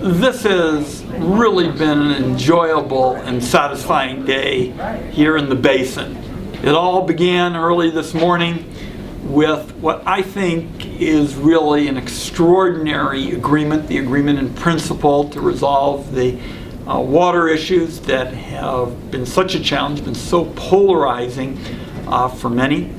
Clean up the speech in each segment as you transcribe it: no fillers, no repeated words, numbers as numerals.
This has really been an enjoyable and satisfying day here in the basin. It all began early this morning with what I think is really an extraordinary agreement, the agreement in principle to resolve the water issues that have been such a challenge, been so polarizing for many.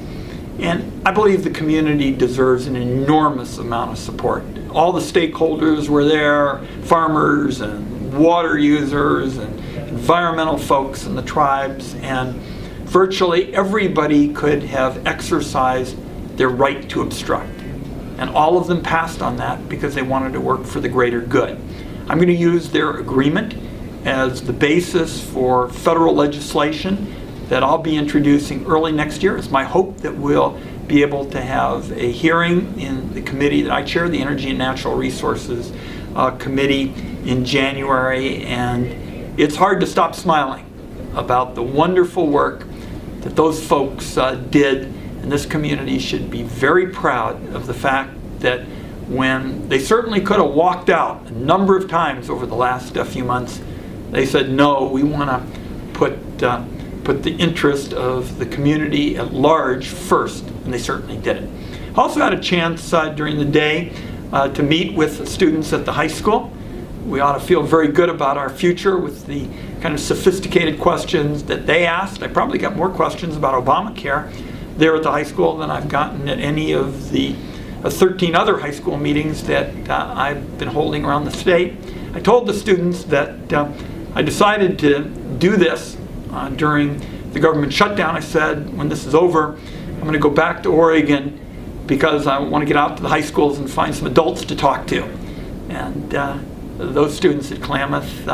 And I believe the community deserves an enormous amount of support. All the stakeholders were there, farmers and water users and environmental folks and the tribes, and virtually everybody could have exercised their right to obstruct. And all of them passed on that because they wanted to work for the greater good. I'm going to use their agreement as the basis for federal legislation that I'll be introducing early next year. It's my hope that we'll be able to have a hearing in the committee that I chair, the Energy and Natural Resources Committee, in January. And it's hard to stop smiling about the wonderful work that those folks did. And this community should be very proud of the fact that when they certainly could have walked out a number of times over the last few months, they said, no, we want to put the interest of the community at large first, and they certainly did it. I also had a chance during the day to meet with students at the high school. We ought to feel very good about our future with the kind of sophisticated questions that they asked. I probably got more questions about Obamacare there at the high school than I've gotten at any of the 13 other high school meetings that I've been holding around the state. I told the students that I decided to do this during the government shutdown. I said, when this is over, I'm going to go back to Oregon because I want to get out to the high schools and find some adults to talk to. And those students at Klamath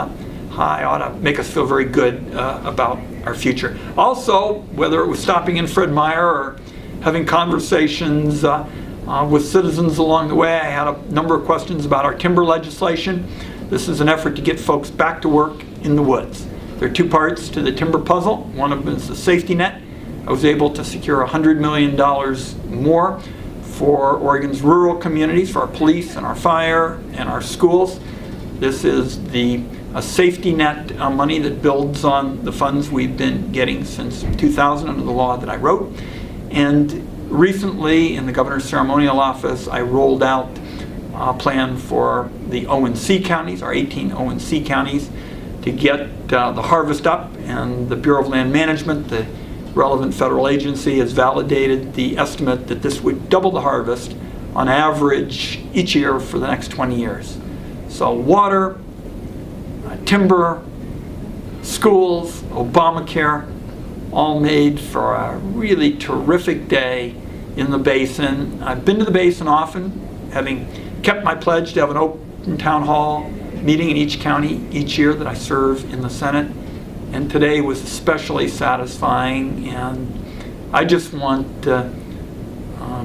High ought to make us feel very good about our future. Also, whether it was stopping in Fred Meyer or having conversations with citizens along the way, I had a number of questions about our timber legislation. This is an effort to get folks back to work in the woods. There are two parts to the timber puzzle. One of them is the safety net. I was able to secure $100 million more for Oregon's rural communities, for our police and our fire and our schools. This is the safety net money that builds on the funds we've been getting since 2000 under the law that I wrote. And recently, in the governor's ceremonial office, I rolled out a plan for the ONC counties, our 18 ONC counties, to get the harvest up, and the Bureau of Land Management, the relevant federal agency, has validated the estimate that this would double the harvest on average each year for the next 20 years. So water, timber, schools, Obamacare, all made for a really terrific day in the basin. I've been to the basin often, having kept my pledge to have an open town hall meeting in each county each year that I serve in the Senate, and today was especially satisfying. And I just want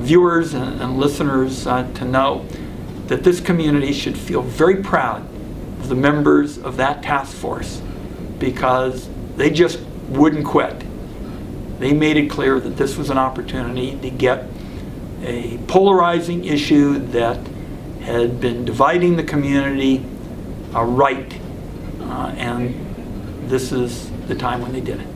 viewers and listeners to know that this community should feel very proud of the members of that task force, because they just wouldn't quit. They made it clear that this was an opportunity to get a polarizing issue that had been dividing the community right, and this is the time when they did it.